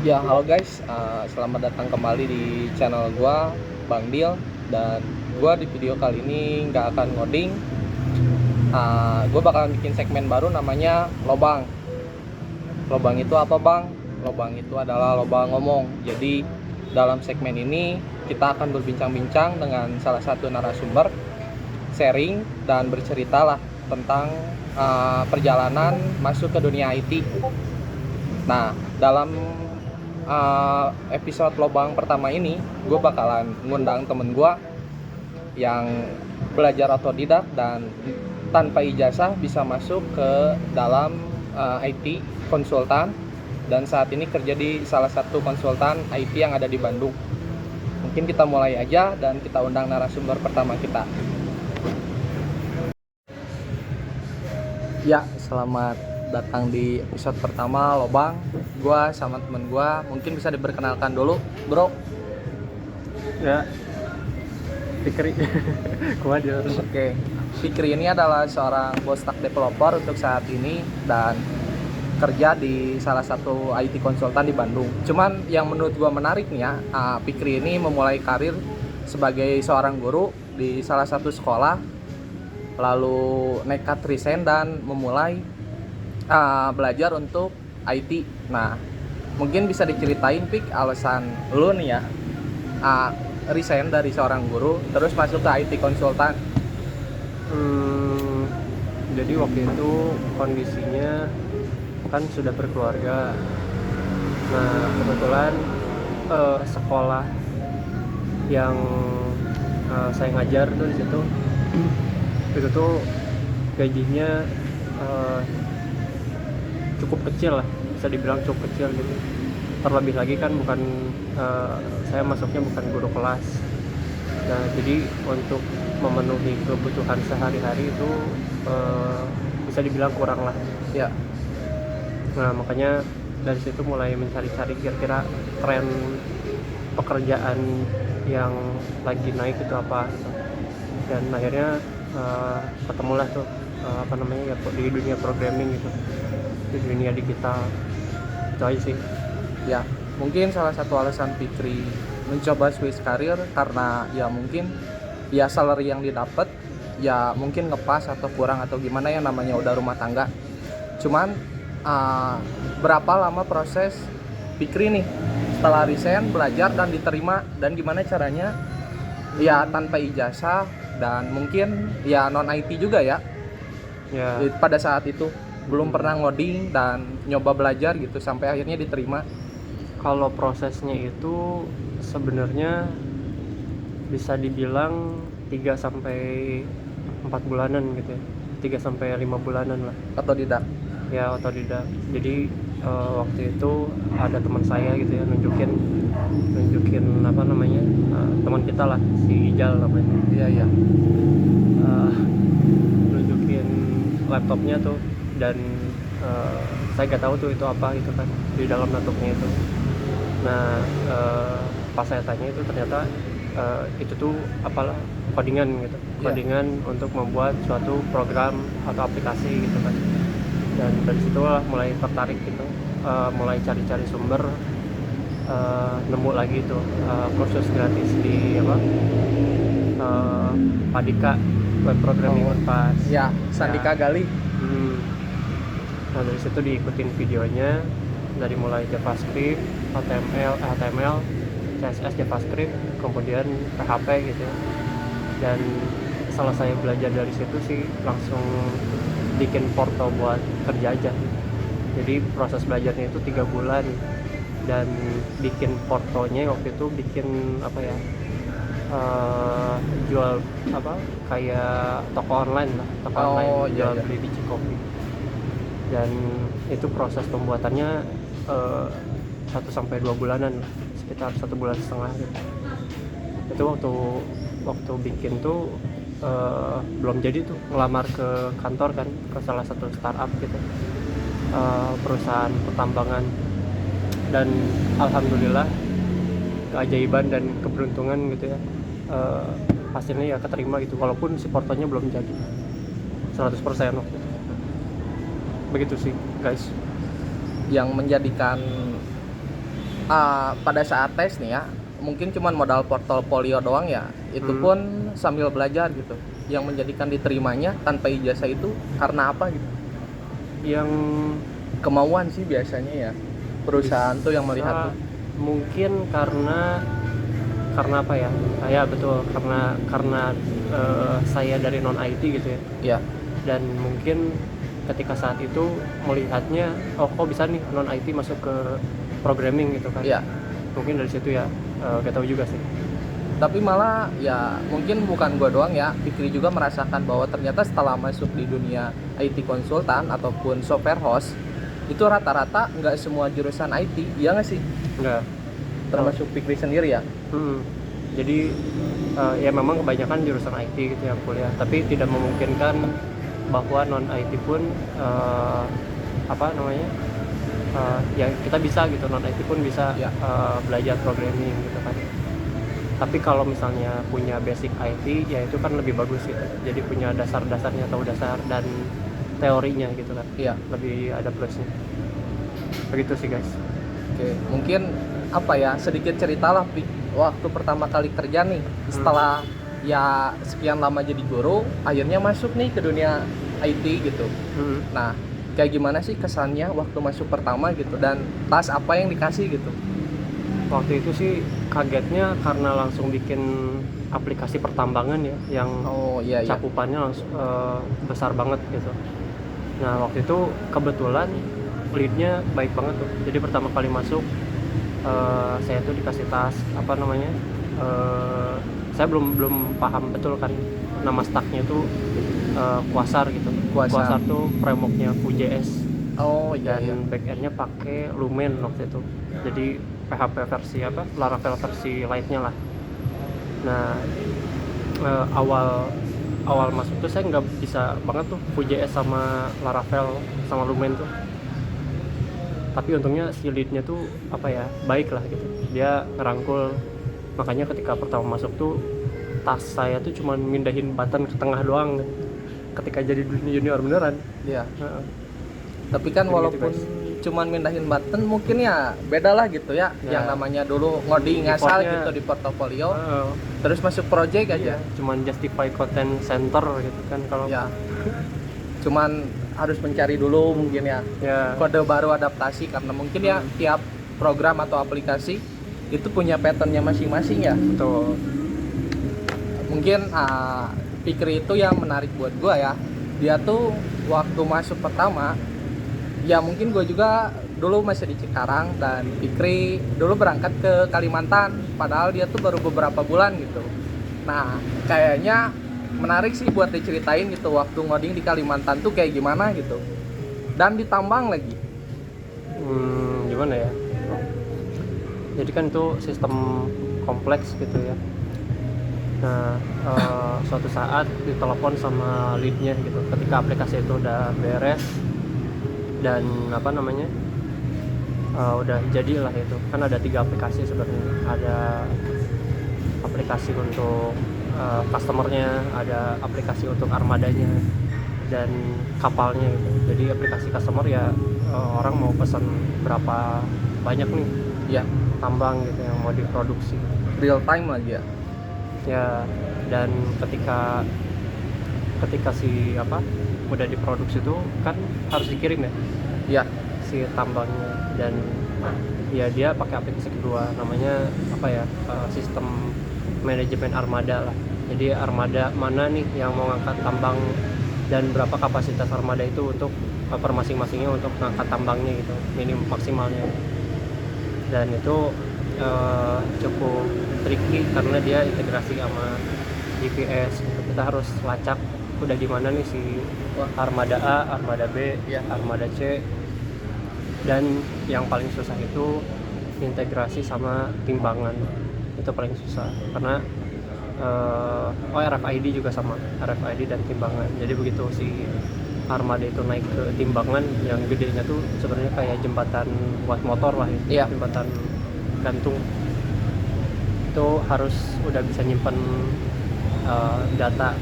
Ya, halo guys, selamat datang kembali di channel gua, Bang Dil. Dan gua di video kali ini nggak akan ngoding. Gua bakalan bikin segmen baru namanya Lobang. Lobang itu apa, Bang? Lobang itu adalah lobang ngomong. Jadi dalam segmen ini kita akan berbincang-bincang dengan salah satu narasumber, sharing dan bercerita lah tentang perjalanan masuk ke dunia IT. Nah, dalam episode lobang pertama ini, gue bakalan ngundang temen gue yang belajar otodidak dan tanpa ijazah bisa masuk ke dalam IT konsultan, dan saat ini kerja di salah satu konsultan IT yang ada di Bandung. Mungkin kita mulai aja dan kita undang narasumber pertama kita. Ya, selamat datang di episode pertama Lobang. Gua sama temen gua, mungkin bisa diperkenalkan dulu, bro. Ya, Fikri. Kuadil. Oke, Fikri ini adalah seorang full stack developer untuk saat ini dan kerja di salah satu IT konsultan di Bandung. Cuman yang menurut gua menarik nih ya, Fikri ini memulai karir sebagai seorang guru di salah satu sekolah, lalu nekat resign dan memulai belajar untuk IT. Nah, mungkin bisa diceritain Pik alasan lu nih ya resign dari seorang guru terus masuk ke IT konsultan. Jadi waktu itu kondisinya kan sudah berkeluarga. Nah, kebetulan sekolah yang saya ngajar tuh di situ itu tuh gajinya cukup kecil lah, bisa dibilang cukup kecil gitu. Terlebih lagi kan bukan saya masuknya bukan guru kelas. Nah, jadi untuk memenuhi kebutuhan sehari-hari itu bisa dibilang kurang lah. Ya. Nah, makanya dari situ mulai mencari-cari kira-kira tren pekerjaan yang lagi naik itu apa gitu. Dan akhirnya ketemulah tuh ya di dunia programming gitu, di dunia digital. Itu aja sih. Ya, mungkin salah satu alasan Fikri mencoba switch karir karena ya mungkin ya salary yang didapat ya mungkin ngepas atau kurang atau gimana, yang namanya udah rumah tangga. Cuman berapa lama proses Fikri nih setelah resign, belajar dan diterima, dan gimana caranya ya tanpa ijazah dan mungkin ya non IT juga ya. Pada saat itu belum pernah ngoding dan nyoba belajar gitu sampai akhirnya diterima. Kalau prosesnya itu sebenarnya bisa dibilang 3 sampai 4 bulanan gitu ya. 3 sampai 5 bulanan lah. Otodidak. Ya, otodidak. Jadi waktu itu ada teman saya gitu ya, nunjukin apa namanya, teman kita lah, si Ijal namanya. Iya. Nunjukin laptopnya tuh, dan saya nggak tahu tuh itu apa gitu kan di dalam laptopnya itu. Nah, pas saya tanya itu ternyata itu tuh apalah, codingan gitu, codingan untuk membuat suatu program atau aplikasi gitu kan. Dan dari situlah mulai tertarik gitu, mulai cari-cari sumber, nemu lagi tuh kursus gratis di Padika web programming Unpas. Ya, Sandika Gali. Nah, dari situ diikutin videonya dari mulai JavaScript, HTML, CSS, JavaScript, kemudian PHP gitu ya. Dan setelah saya belajar dari situ sih langsung bikin porto buat kerja aja. Jadi proses belajarnya itu 3 bulan, dan bikin portonya waktu itu bikin apa ya, jual apa kayak toko online lah, jual beli biji kopi. Dan itu proses pembuatannya 1-2 bulanan, sekitar 1,5 bulan gitu. Itu waktu bikin tuh belum jadi tuh, ngelamar ke kantor kan, ke salah satu startup gitu, perusahaan pertambangan. Dan alhamdulillah keajaiban dan keberuntungan gitu ya, hasilnya ya keterima gitu, walaupun si portonya belum jadi 100% waktu itu. Begitu sih guys. Yang menjadikan pada saat tes nih ya, mungkin cuman modal portofolio doang ya, itu pun sambil belajar gitu. Yang menjadikan diterimanya tanpa ijazah itu karena apa gitu? Yang Kemauan sih biasanya ya, perusahaan tuh yang melihat tuh. mungkin karena apa ya? Ya betul, karena saya dari non IT gitu ya. Ya, Dan mungkin ketika saat itu melihatnya, oh kok bisa nih non IT masuk ke programming gitu kan. ya. Mungkin dari situ ya, gak tahu juga sih. Tapi malah ya mungkin bukan gua doang ya, Fikri juga merasakan bahwa ternyata setelah masuk di dunia IT konsultan ataupun software host, itu rata-rata nggak semua jurusan IT, iya nggak sih? Enggak. Termasuk Fikri sendiri ya. Jadi ya memang kebanyakan jurusan IT gitu yang kuliah, tapi tidak memungkinkan bahwa non IT pun ya kita bisa gitu, non IT pun bisa Ya. belajar programming gitu kan. Tapi kalau misalnya punya basic IT ya itu kan lebih bagus gitu. Jadi punya dasar-dasarnya, tahu dasar dan teorinya gitu kan. Iya. Lebih ada plusnya. Begitu sih guys. Oke, mungkin apa ya, sedikit cerita lah Pi. Waktu pertama kali kerja nih, setelah ya sekian lama jadi guru, akhirnya masuk nih ke dunia IT gitu. Nah, kayak gimana sih kesannya waktu masuk pertama gitu, dan tas apa yang dikasih gitu? Waktu itu sih kagetnya karena langsung bikin aplikasi pertambangan ya, yang Oh iya iya. cakupannya langsung besar banget gitu. Nah waktu itu kebetulan leadnya baik banget tuh. Jadi pertama kali masuk saya tuh dikasih tas saya belum paham betul kan nama stacknya tuh Quasar gitu. Quasar tuh frameworknya Vue.js. Oh iya iya. Dan backendnya pakai Lumen waktu itu. Jadi PHP versi Laravel versi lightnya lah. Nah awal masuk tuh saya nggak bisa banget tuh Vue.js sama Laravel sama Lumen tuh. Tapi untungnya si leadnya tuh baik lah gitu. Dia ngerangkul. Makanya ketika pertama masuk tuh tas saya tuh cuma mindahin button ke tengah doang ketika jadi junior beneran. Iya. Tapi kan Jadi walaupun gitu, cuman mindahin button, mungkin ya beda lah gitu ya. Yang namanya dulu ngoding ngasal gitu di portofolio, terus masuk project aja. Cuman justify content center gitu kan kalau Ya. Cuman harus mencari dulu mungkin ya kode baru adaptasi, karena mungkin ya tiap program atau aplikasi itu punya patternnya masing-masing ya. Betul. Mungkin Fikri itu yang menarik buat gua ya. Dia tuh waktu masuk pertama, ya mungkin gue juga dulu masih di Cikarang, dan Fikri dulu berangkat ke Kalimantan, padahal dia tuh baru beberapa bulan gitu. Nah kayaknya menarik sih buat diceritain gitu, waktu ngoding di Kalimantan tuh kayak gimana gitu, dan ditambang lagi. Gimana ya, jadi kan itu sistem kompleks gitu ya. Nah suatu saat ditelepon sama leadnya gitu ketika aplikasi itu udah beres dan udah jadilah. Itu kan ada 3 aplikasi sebenarnya. Ada aplikasi untuk customernya, ada aplikasi untuk armadanya, dan kapalnya gitu. Jadi aplikasi customer ya orang mau pesan berapa banyak nih Ya, tambang gitu yang mau diproduksi. real time lagi ya. Ya, dan ketika udah diproduksi itu kan harus dikirim ya Ya, si tambangnya, dan ya dia pakai aplikasi kedua namanya sistem manajemen armada lah. Jadi armada mana nih yang mau ngangkat tambang dan berapa kapasitas armada itu untuk per masing-masingnya untuk ngangkat tambangnya gitu, minim maksimalnya. Dan itu cukup tricky karena dia integrasi sama GPS gitu. Kita harus lacak udah di mana nih si armada A, armada B, armada C. Dan yang paling susah itu integrasi sama timbangan. Itu paling susah karena RFID juga sama, RFID dan timbangan. Jadi begitu si armada itu naik ke timbangan yang gedenya tuh sebenarnya kayak jembatan buat motor lah itu, jembatan gantung. Itu harus udah bisa nyimpen data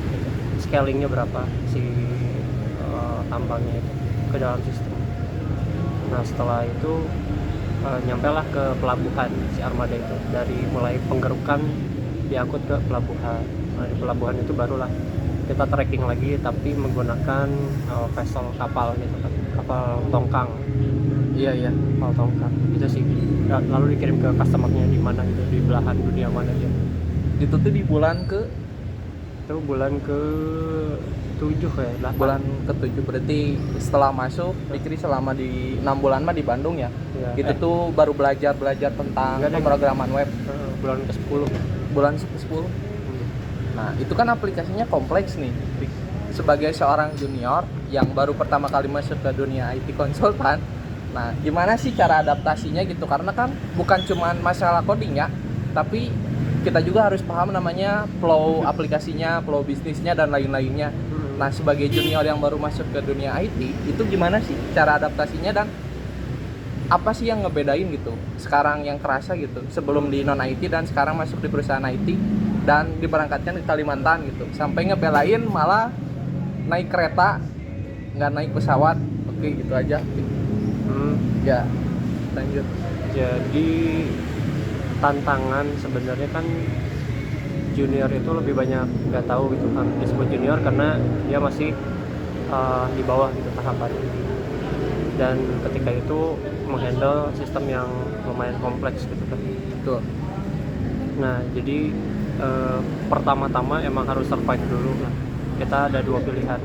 scalingnya berapa si tambangnya itu ke dalam sistem. Nah setelah itu nyampe lah ke pelabuhan si armada itu, dari mulai penggerukan diangkut ke pelabuhan. Nah, di pelabuhan itu barulah kita trekking lagi, tapi menggunakan vessel kapal gitu kan, kapal tongkang. Iya. Kapal tongkang itu sih. Lalu dikirim ke customernya di mana gitu, di belahan dunia mana dia. Itu tuh di bulan ke Itu bulan ke 7 ya, 8. bulan ke-7, berarti setelah masuk Fikri selama di 6 bulan mah di Bandung ya. Ya, Itu tuh baru belajar tentang Enggak deh. pemrograman web. Bulan ke-10. Bulan 10. Nah, itu kan aplikasinya kompleks nih. Sebagai seorang junior yang baru pertama kali masuk ke dunia IT konsultan, nah gimana sih cara adaptasinya gitu? Karena kan bukan cuman masalah coding ya, tapi kita juga harus paham namanya flow aplikasinya, flow bisnisnya dan lain-lainnya. Nah, sebagai junior yang baru masuk ke dunia IT, itu gimana sih cara adaptasinya dan apa sih yang ngebedain gitu? Sekarang yang kerasa gitu, sebelum di non IT dan sekarang masuk di perusahaan IT dan diberangkatkan ke Kalimantan gitu. Sampai ngebelain malah naik kereta, nggak naik pesawat. Oke, gitu aja. Ya, lanjut. Jadi tantangan sebenarnya kan junior itu lebih banyak nggak tahu gitu kan, disebut junior karena dia masih di bawah gitu tahapan, dan ketika itu menghandle sistem yang lumayan kompleks gitu kan. Betul. Nah, jadi pertama-tama emang harus survive dulu lah. Kita ada dua pilihan,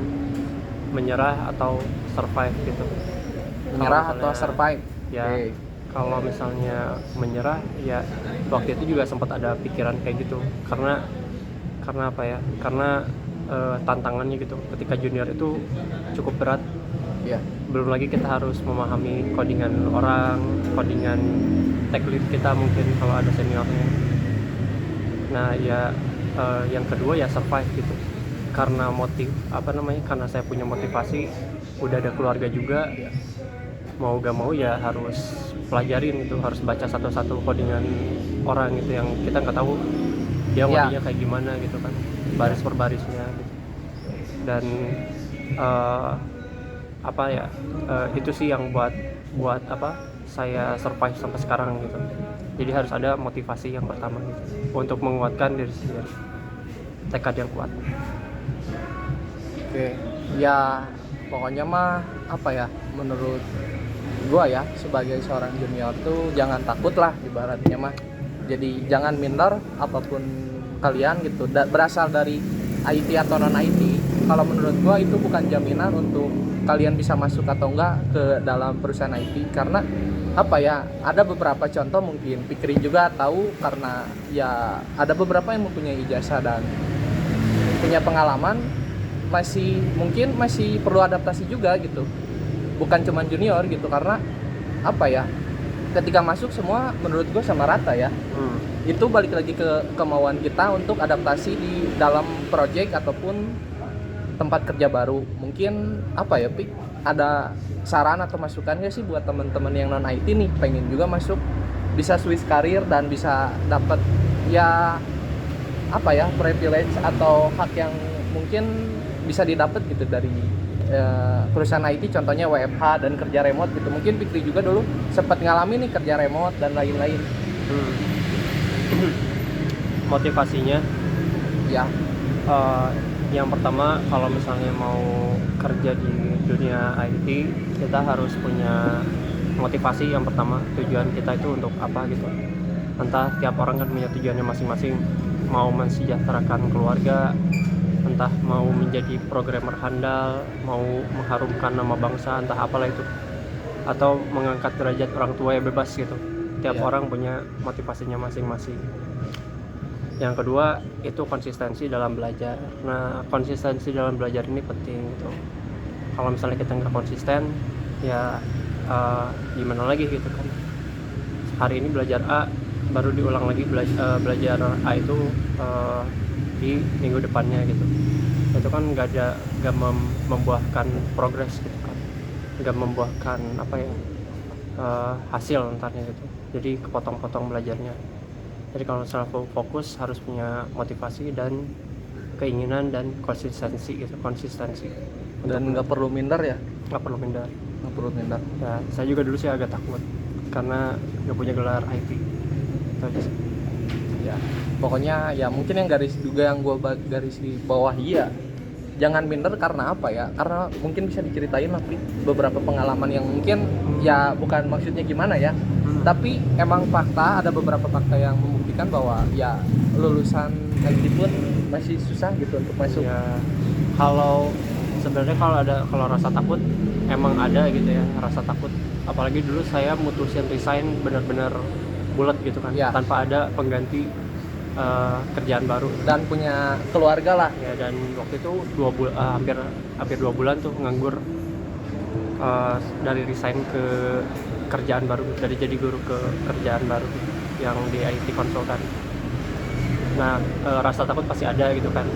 menyerah atau survive gitu. Menyerah Kalau atau misalnya- survive? Ya, Oke. kalau misalnya menyerah ya waktu itu juga sempat ada pikiran kayak gitu, karena apa ya, karena tantangannya gitu ketika junior itu cukup berat. Ya. Belum lagi kita harus memahami codingan orang, codingan tech lead kita mungkin kalau ada seniornya. Nah ya, yang kedua ya survive gitu, karena karena saya punya motivasi, udah ada keluarga juga, mau gak mau ya harus pelajarin gitu, harus baca satu-satu codingan orang gitu yang kita nggak tahu dia codingnya kayak gimana gitu kan, baris per barisnya gitu. Dan itu sih yang buat saya survive sampai sekarang gitu. Jadi harus ada motivasi yang pertama gitu, untuk menguatkan diri sendiri, tekad yang kuat. Oke. Ya, pokoknya mah menurut gua ya, sebagai seorang junior tuh jangan takut lah ibaratnya mah. Jadi jangan minder apapun kalian gitu, berasal dari IT atau non IT. Kalau menurut gua itu bukan jaminan untuk kalian bisa masuk atau enggak ke dalam perusahaan IT, karena ada beberapa contoh mungkin Fikri juga tahu, karena ya ada beberapa yang mempunyai ijazah dan punya pengalaman, mungkin masih perlu adaptasi juga gitu, bukan cuma junior gitu, karena ketika masuk semua menurut gue sama rata ya. Itu balik lagi ke kemauan kita untuk adaptasi di dalam project ataupun tempat kerja baru. Mungkin Pik, ada saran atau masukan gak sih buat teman-teman yang non IT nih, pengen juga masuk, bisa switch karir dan bisa dapat privilege atau hak yang mungkin bisa didapat gitu dari perusahaan IT, contohnya WFH dan kerja remote gitu. Mungkin Fikri juga dulu sempat ngalamin nih kerja remote dan lain-lain. Motivasinya Ya. Yang pertama, kalau misalnya mau kerja di dunia IT, kita harus punya motivasi. Yang pertama, tujuan kita itu untuk apa gitu. Entah tiap orang kan punya tujuannya masing-masing, mau mensejahterakan keluarga, entah mau menjadi programmer handal, mau mengharumkan nama bangsa, entah apalah itu, atau mengangkat derajat orang tua yang bebas gitu. Tiap orang punya motivasinya masing-masing. Yang kedua itu konsistensi dalam belajar. Nah, konsistensi dalam belajar ini penting gitu. Kalau misalnya kita nggak konsisten, ya gimana lagi gitu kan. Hari ini belajar A, baru diulang lagi belajar A itu di minggu depannya gitu. Itu kan nggak membuahkan progres gitu kan, nggak membuahkan hasil entarnya gitu. Jadi kepotong-potong belajarnya. Jadi kalau misalnya fokus, harus punya motivasi dan keinginan dan konsistensi. Dan nggak perlu minder ya. Nggak perlu minder. Nggak perlu minder. Ya, saya juga dulu sih agak takut karena nggak punya gelar IT. Itu aja sih. Ya pokoknya ya mungkin yang garis juga yang gue garis di bawah ya, jangan minder karena apa ya, karena mungkin bisa diceritain lah Pri, beberapa pengalaman yang mungkin ya bukan maksudnya gimana ya, tapi emang fakta, ada beberapa fakta yang membuktikan bahwa ya lulusan IT pun masih susah gitu untuk masuk. Ya kalau sebenarnya kalau rasa takut emang ada gitu ya, rasa takut. Apalagi dulu saya mutusin resign benar-benar bulat gitu kan, Ya. tanpa ada pengganti kerjaan baru. Dan punya keluarga lah. Ya, dan waktu itu hampir 2 bulan tuh nganggur, dari resign ke kerjaan baru, dari jadi guru ke kerjaan baru yang di IT konsultan. Nah, rasa takut pasti ada gitu kan,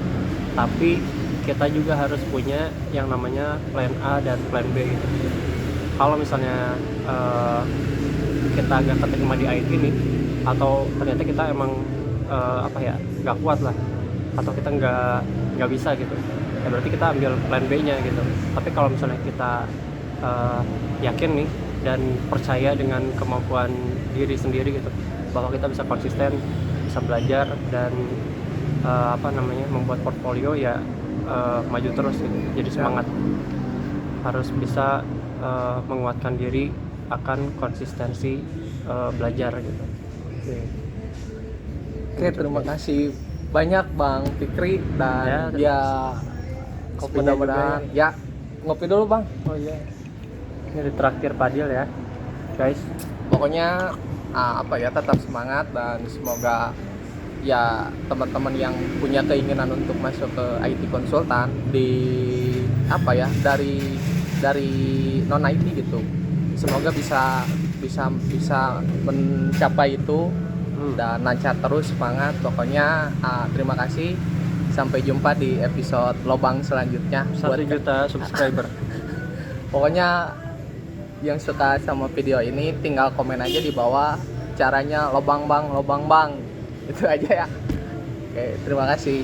tapi kita juga harus punya yang namanya plan A dan plan B gitu. Kalau misalnya kita nggak keterima di IT nih, atau ternyata kita emang nggak kuat lah, atau kita nggak bisa gitu, ya berarti kita ambil plan B-nya gitu. Tapi kalau misalnya kita yakin nih dan percaya dengan kemampuan diri sendiri gitu, bahwa kita bisa konsisten, bisa belajar dan membuat portfolio, ya maju terus gitu. Jadi semangat, harus bisa menguatkan diri akan konsistensi belajar gitu. Oke, terima kasih banyak Bang Fikri, dan Ya, kopinya mudah-mudahan juga ya ngopi dulu Bang. Oh iya, ini ditraktir Padil ya guys. Pokoknya tetap semangat, dan semoga ya teman-teman yang punya keinginan untuk masuk ke IT konsultan dari non IT gitu, semoga bisa mencapai itu dan lancar terus, semangat pokoknya. Terima kasih, sampai jumpa di episode Lobang selanjutnya. 1 juta subscriber. Pokoknya yang suka sama video ini tinggal komen aja di bawah caranya lobang bang, itu aja ya. Oke, terima kasih.